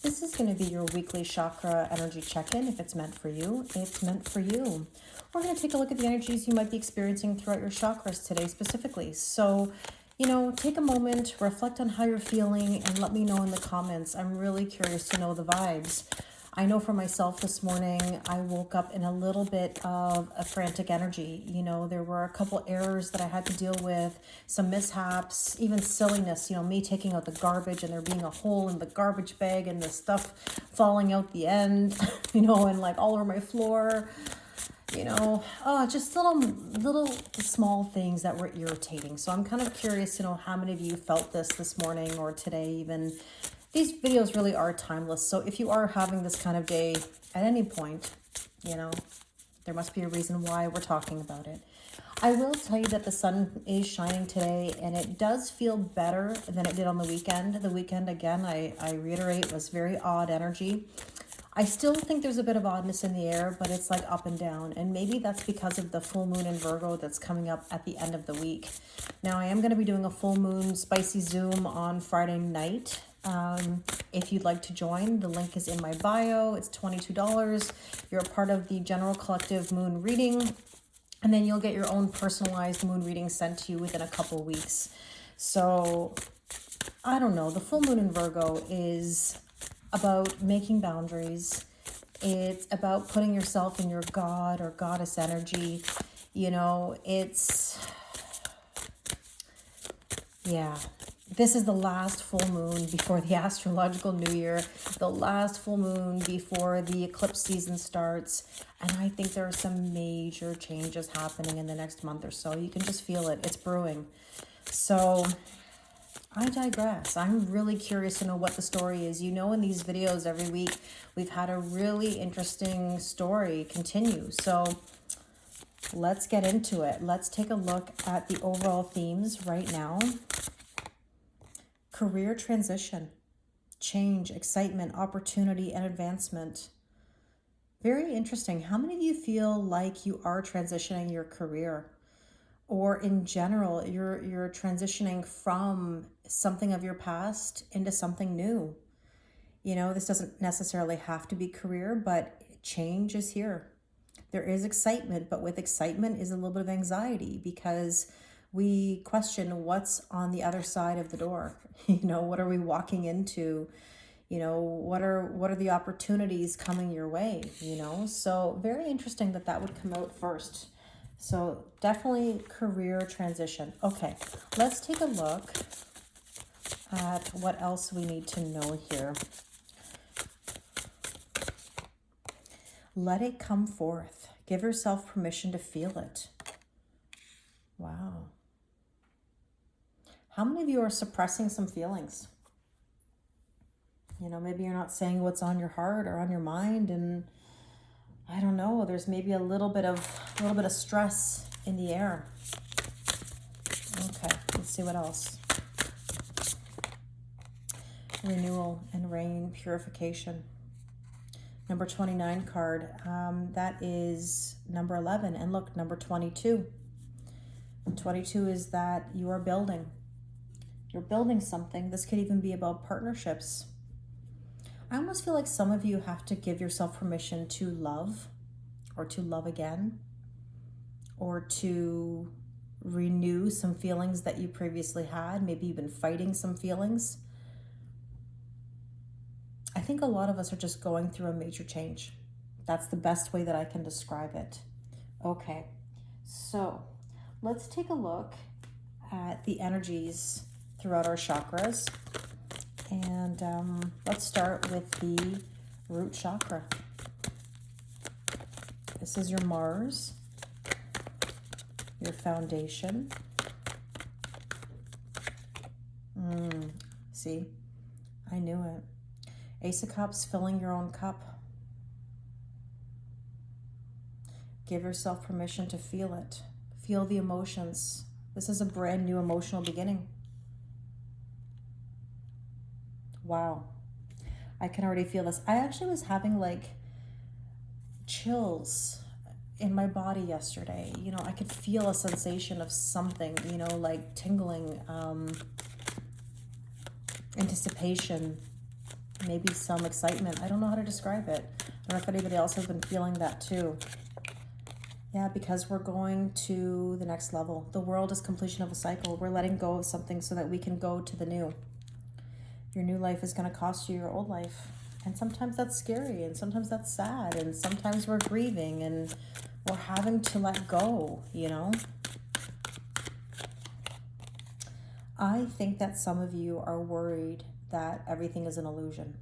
This is going to be your weekly chakra energy check-in. If it's meant for you, it's meant for you. We're going to take a look at the energies you might be experiencing throughout your chakras today specifically. So, take a moment, reflect on how you're feeling, and let me know in the comments. I'm really curious to know the vibes. I know for myself this morning, I woke up in a little bit of a frantic energy. There were a couple errors that I had to deal with, some mishaps, even silliness, me taking out the garbage and there being a hole in the garbage bag and the stuff falling out the end, and like all over my floor. Just little small things that were irritating. So I'm kind of curious to know how many of you felt this morning or today even. These videos really are timeless. So if you are having this kind of day at any point, there must be a reason why we're talking about it. I will tell you that the sun is shining today and it does feel better than it did on the weekend. The weekend, again, I reiterate, was very odd energy. I still think there's a bit of oddness in the air, but it's like up and down. And maybe that's because of the full moon in Virgo that's coming up at the end of the week. Now, I am going to be doing a full moon spicy Zoom on Friday night. If you'd like to join, the link is in my bio. It's $22. You're a part of the general collective moon reading. And then you'll get your own personalized moon reading sent to you within a couple weeks. So, I don't know. The full moon in Virgo is about making boundaries. It's about putting yourself in your god or goddess energy. This is the last full moon before the astrological new year, the last full moon before the eclipse season starts. And I think there are some major changes happening in the next month or so. You can just feel it. It's brewing. So I digress. I'm really curious to know what the story is. In these videos every week, we've had a really interesting story continue. So let's get into it. Let's take a look at the overall themes right now. Career transition, change, excitement, opportunity, and advancement. Very interesting. How many of you feel like you are transitioning your career? Or in general, you're transitioning from something of your past into something new. This doesn't necessarily have to be career, but change is here. There is excitement, but with excitement is a little bit of anxiety because we question what's on the other side of the door. What are we walking into? What are the opportunities coming your way? So very interesting that would come out first. So definitely career transition. Okay, let's take a look at what else we need to know here. Let it come forth. Give yourself permission to feel it. Wow. How many of you are suppressing some feelings? Maybe you're not saying what's on your heart or on your mind, and I don't know, there's maybe a little bit of stress in the air. Okay, let's see what else. Renewal and rain, purification. Number 29 card, that is number 11. And look, number 22. 22 is that you are building. You're building something. This could even be about partnerships. I almost feel like some of you have to give yourself permission to love, or to love again, or to renew some feelings that you previously had. Maybe you've been fighting some feelings. I think a lot of us are just going through a major change. That's the best way that I can describe it. Okay, so let's take a look at the energies throughout our chakras. And let's start with the root chakra. This is your Mars, your foundation. See, I knew it. Ace of Cups, filling your own cup. Give yourself permission to feel it. Feel the emotions. This is a brand new emotional beginning. Wow. I can already feel this. I actually was having like chills in my body yesterday. I could feel a sensation of something, like tingling, anticipation. maybe some excitement. I don't know how to describe it. I don't know if anybody else has been feeling that too. Yeah, because we're going to the next level. The world is completion of a cycle. We're letting go of something so that we can go to the new. Your new life is going to cost you your old life. And sometimes that's scary, and sometimes that's sad, and sometimes we're grieving, and we're having to let go, you know? I think that some of you are worried that everything is an illusion.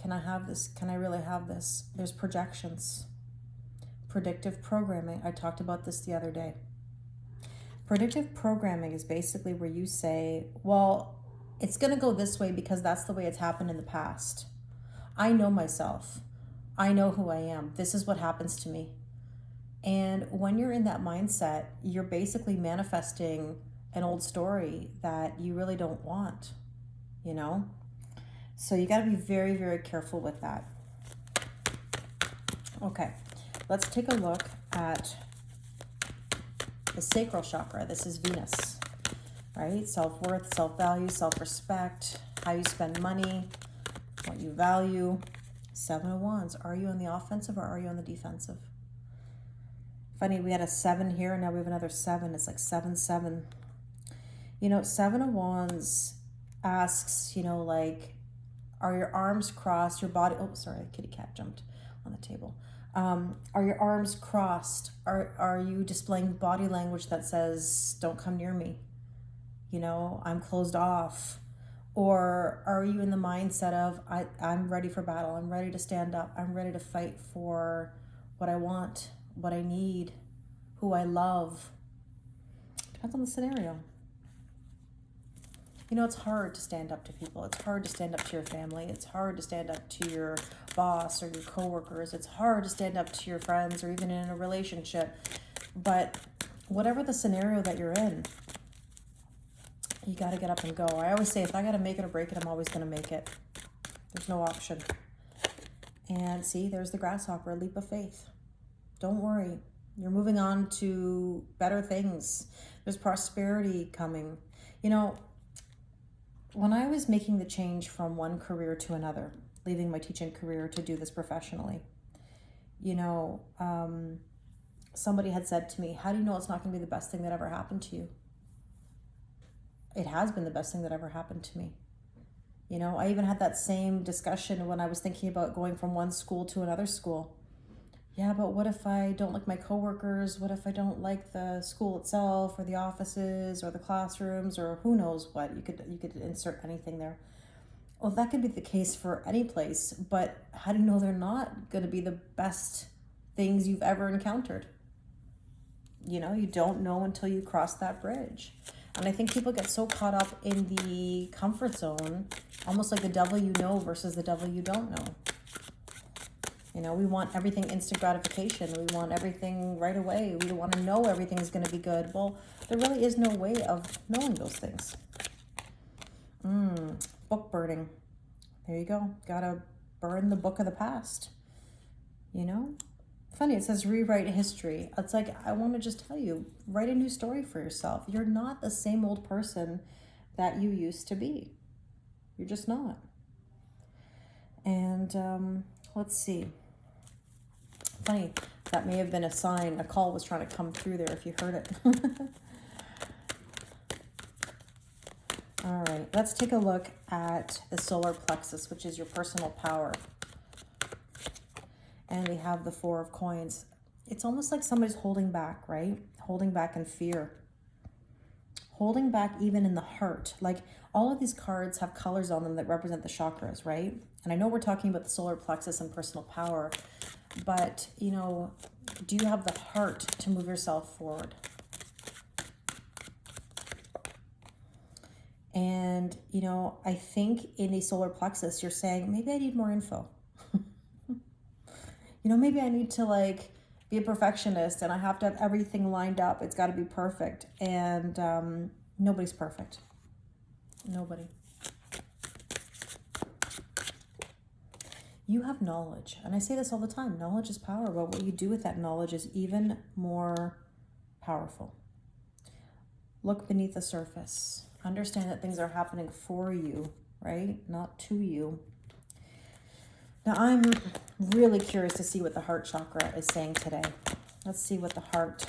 Can I have this? Can I really have this? There's projections. Predictive programming. I talked about this the other day. Predictive programming is basically where you say, well, it's going to go this way because that's the way it's happened in the past. I know myself. I know who I am. This is what happens to me. And when you're in that mindset, you're basically manifesting an old story that you really don't want, you know? So you got to be very, very careful with that. Okay, let's take a look at the sacral chakra. This is Venus, right? Self-worth, self-value, self-respect, how you spend money, what you value. 7 of Wands. Are you on the offensive or are you on the defensive? Funny, we had a 7 here, and now we have another 7. It's like 7, 7. You know, 7 of Wands asks, you know, like, are your arms crossed, your body... Oh, sorry, a kitty cat jumped on the table. Are your arms crossed? Are you displaying body language that says, don't come near me? You know, I'm closed off. Or are you in the mindset of, I'm ready for battle. I'm ready to stand up. I'm ready to fight for what I want, what I need, who I love. Depends on the scenario. You know, it's hard to stand up to people. It's hard to stand up to your family. It's hard to stand up to your boss or your coworkers. It's hard to stand up to your friends or even in a relationship. But whatever the scenario that you're in, you got to get up and go. I always say, if I got to make it or break it, I'm always going to make it. There's no option. And see, there's the grasshopper, a leap of faith. Don't worry. You're moving on to better things. There's prosperity coming. You know, when I was making the change from one career to another, leaving my teaching career to do this professionally, you know, somebody had said to me, how do you know it's not going to be the best thing that ever happened to you? It has been the best thing that ever happened to me. You know, I even had that same discussion when I was thinking about going from one school to another school. Yeah, but what if I don't like my coworkers? What if I don't like the school itself or the offices or the classrooms or who knows what? You could insert anything there. Well, that could be the case for any place, but how do you know they're not going to be the best things you've ever encountered? You know, you don't know until you cross that bridge. And I think people get so caught up in the comfort zone, almost like the devil you know versus the devil you don't know. You know, we want everything instant gratification. We want everything right away. We want to know everything's going to be good. Well, there really is no way of knowing those things. Book burning. There you go. Gotta burn the book of the past. You know? Funny, it says rewrite history. It's like, I want to just tell you, write a new story for yourself. You're not the same old person that you used to be. You're just not. And let's see. Funny, that may have been a sign. A call was trying to come through there if you heard it. All right, let's take a look at the solar plexus, which is your personal power. And we have the 4 of coins. It's almost like somebody's holding back, right? Holding back in fear. Holding back even in the heart. Like, all of these cards have colors on them that represent the chakras, right? And I know we're talking about the solar plexus and personal power, but, you know, do you have the heart to move yourself forward? And, you know, I think in the solar plexus, you're saying, maybe I need more info. You know, maybe I need to, like, be a perfectionist and I have to have everything lined up. It's got to be perfect. And nobody's perfect. Nobody. You have knowledge. And I say this all the time. Knowledge is power. But what you do with that knowledge is even more powerful. Look beneath the surface. Understand that things are happening for you, right? Not to you. Now, I'm really curious to see what the heart chakra is saying today. Let's see what the heart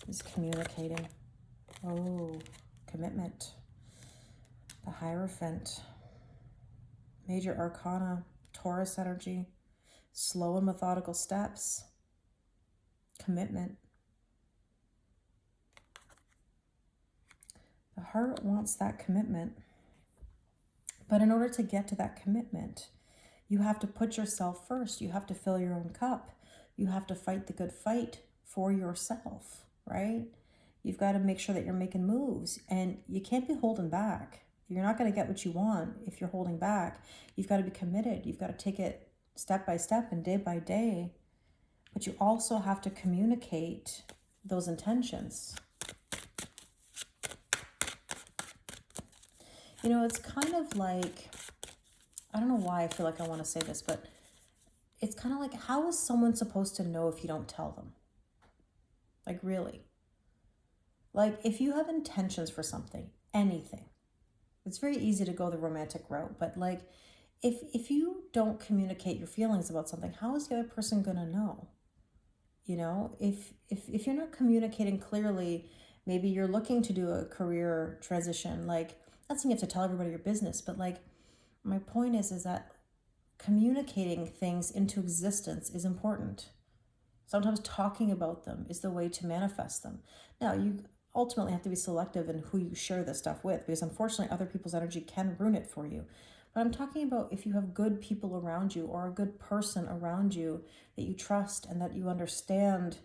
is communicating. Oh, commitment. The Hierophant. Major Arcana. Taurus energy. Slow and methodical steps. Commitment. The heart wants that commitment. But in order to get to that commitment, you have to put yourself first. You have to fill your own cup. You have to fight the good fight for yourself, right? You've got to make sure that you're making moves, and you can't be holding back. You're not going to get what you want if you're holding back. You've got to be committed. You've got to take it step by step and day by day. But you also have to communicate those intentions. You know, it's kind of like, I don't know why I feel like I want to say this, but it's kind of like, how is someone supposed to know if you don't tell them? Like, really? Like, if you have intentions for something, anything, it's very easy to go the romantic route, but like, if you don't communicate your feelings about something, how is the other person going to know? You know, if you're not communicating clearly, maybe you're looking to do a career transition, like, not saying you have to tell everybody your business, but like, my point is that communicating things into existence is important. Sometimes talking about them is the way to manifest them. Now, you ultimately have to be selective in who you share this stuff with, because unfortunately other people's energy can ruin it for you. But I'm talking about if you have good people around you, or a good person around you that you trust and that you understand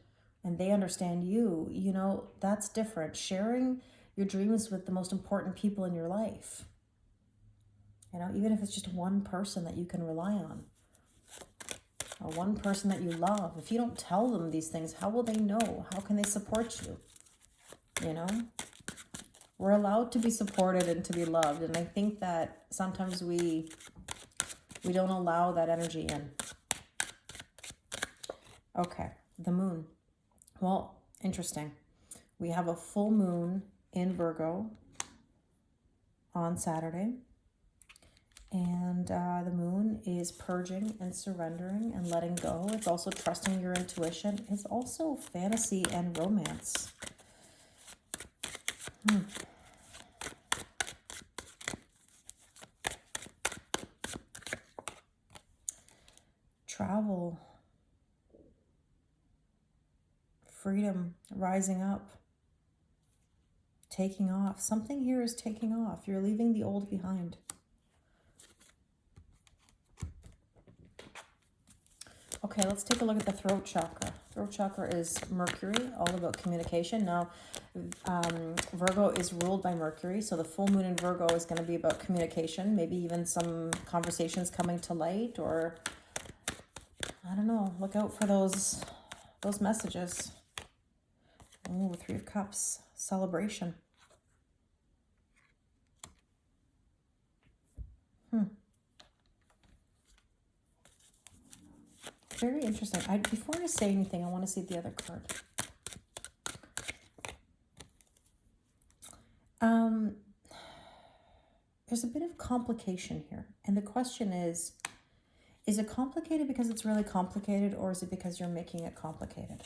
and they understand you, you know, that's different. Sharing your dreams with the most important people in your life. You know, even if it's just one person that you can rely on, or one person that you love. If you don't tell them these things, how will they know? How can they support you? You know? We're allowed to be supported and to be loved. And I think that sometimes we don't allow that energy in. Okay, the moon. Well, interesting. We have a full moon in Virgo on Saturday. And the moon is purging and surrendering and letting go. It's also trusting your intuition. It's also fantasy and romance. Travel. Freedom. Rising up. Taking off. Something here is taking off. You're leaving the old behind. Okay, let's take a look at the throat chakra. Throat chakra is Mercury, all about communication. Now, Virgo is ruled by Mercury, so the full moon in Virgo is going to be about communication, maybe even some conversations coming to light, or, I don't know, look out for those messages. Oh, Three of Cups, celebration. Very interesting. Before I say anything, I want to see the other card. There's a bit of complication here. And the question is it complicated because it's really complicated, or is it because you're making it complicated?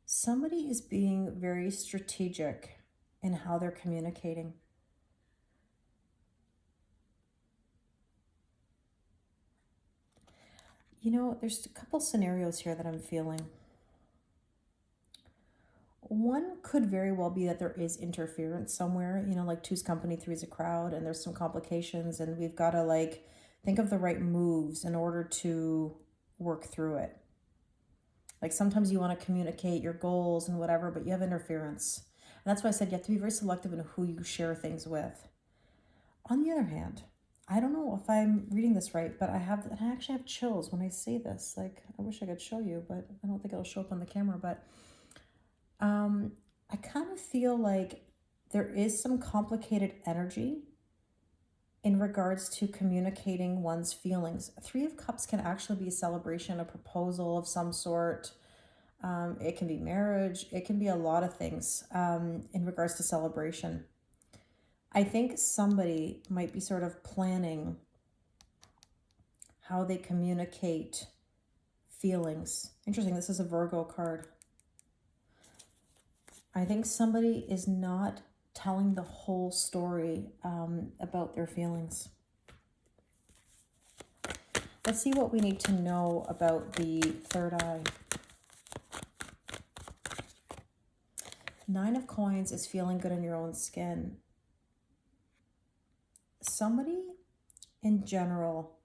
Somebody is being very strategic in how they're communicating. You know, there's a couple scenarios here that I'm feeling. One could very well be that there is interference somewhere, you know, like two's company, three's a crowd, and there's some complications, and we've got to like think of the right moves in order to work through it. Like sometimes you want to communicate your goals and whatever, but you have interference. And that's why I said you have to be very selective in who you share things with. On the other hand, I don't know if I'm reading this right, but I actually have chills when I say this. Like, I wish I could show you, but I don't think it'll show up on the camera. But I kind of feel like there is some complicated energy in regards to communicating one's feelings. Three of Cups can actually be a celebration, a proposal of some sort. It can be marriage. It can be a lot of things in regards to celebration. I think somebody might be sort of planning how they communicate feelings. Interesting, this is a Virgo card. I think somebody is not telling the whole story about their feelings. Let's see what we need to know about the third eye. Nine of Coins is feeling good in your own skin. Somebody in general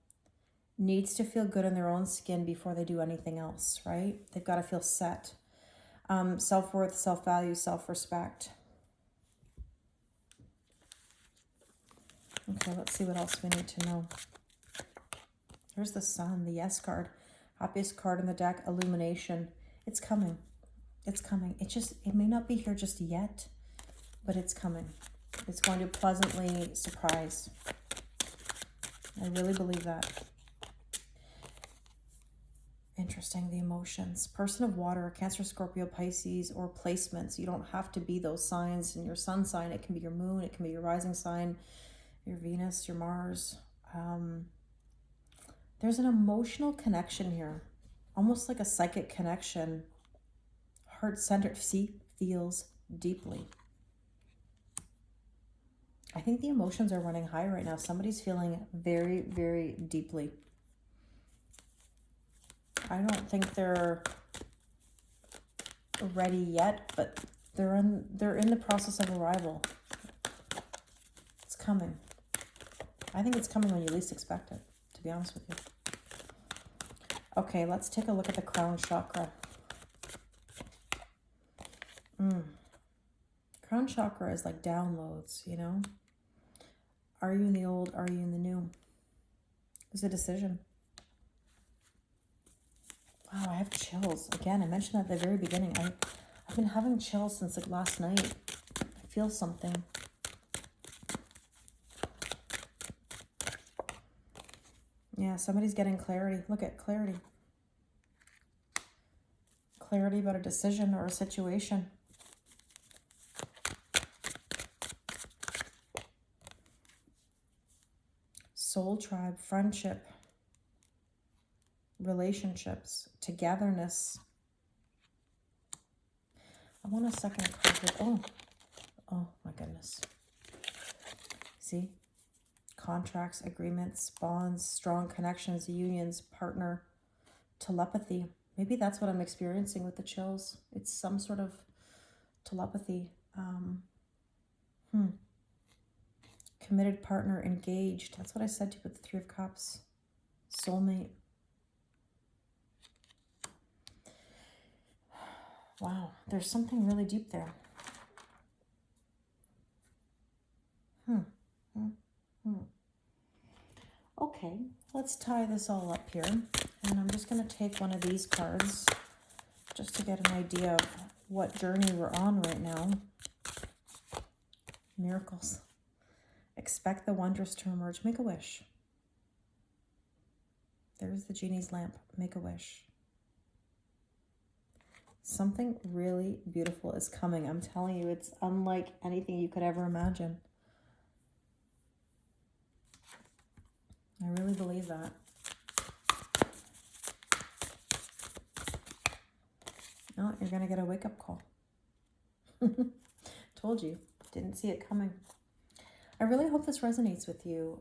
needs to feel good in their own skin before they do anything else, right? They've got to feel set. Self-worth, self-value, self-respect. Okay, let's see what else we need to know. Here's the Sun, the Yes card. Happiest card in the deck, Illumination. It's coming. It's coming. It may not be here just yet, but it's coming. It's going to pleasantly surprise. I really believe that. Interesting, the emotions. Person of water, Cancer, Scorpio, Pisces, or placements. You don't have to be those signs in your sun sign. It can be your moon. It can be your rising sign, your Venus, your Mars. There's an emotional connection here, almost like a psychic connection. Heart-centered, feels deeply. I think the emotions are running high right now. Somebody's feeling very, very deeply. I don't think they're ready yet, but they're in the process of arrival. It's coming. I think it's coming when you least expect it, to be honest with you. Okay, let's take a look at the crown chakra. Crown chakra is like downloads, you know? Are you in the old? Are you in the new? It's a decision. Wow, I have chills. Again, I mentioned that at the very beginning. I've been having chills since like last night. I feel something. Yeah, somebody's getting clarity. Look at clarity. Clarity about a decision or a situation. Soul tribe, friendship, relationships, togetherness. I want a second card here. Oh my goodness. See? Contracts, agreements, bonds, strong connections, unions, partner, telepathy. Maybe that's what I'm experiencing with the chills. It's some sort of telepathy. Committed partner, engaged. That's what I said to you with the Three of Cups. Soulmate. Wow, there's something really deep there. Okay, let's tie this all up here. And I'm just going to take one of these cards just to get an idea of what journey we're on right now. Miracles. Expect the wondrous to emerge. Make a wish. There's the genie's lamp. Make a wish. Something really beautiful is coming. I'm telling you, it's unlike anything you could ever imagine. I really believe that. Oh, you're going to get a wake-up call. Told you. Didn't see it coming. I really hope this resonates with you.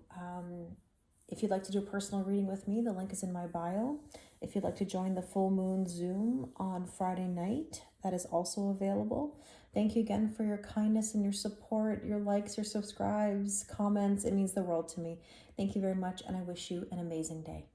If you'd like to do a personal reading with me, the link is in my bio. If you'd like to join the full moon Zoom on Friday night, that is also available. Thank you again for your kindness and your support, your likes, your subscribes, comments. It means the world to me. Thank you very much, and I wish you an amazing day.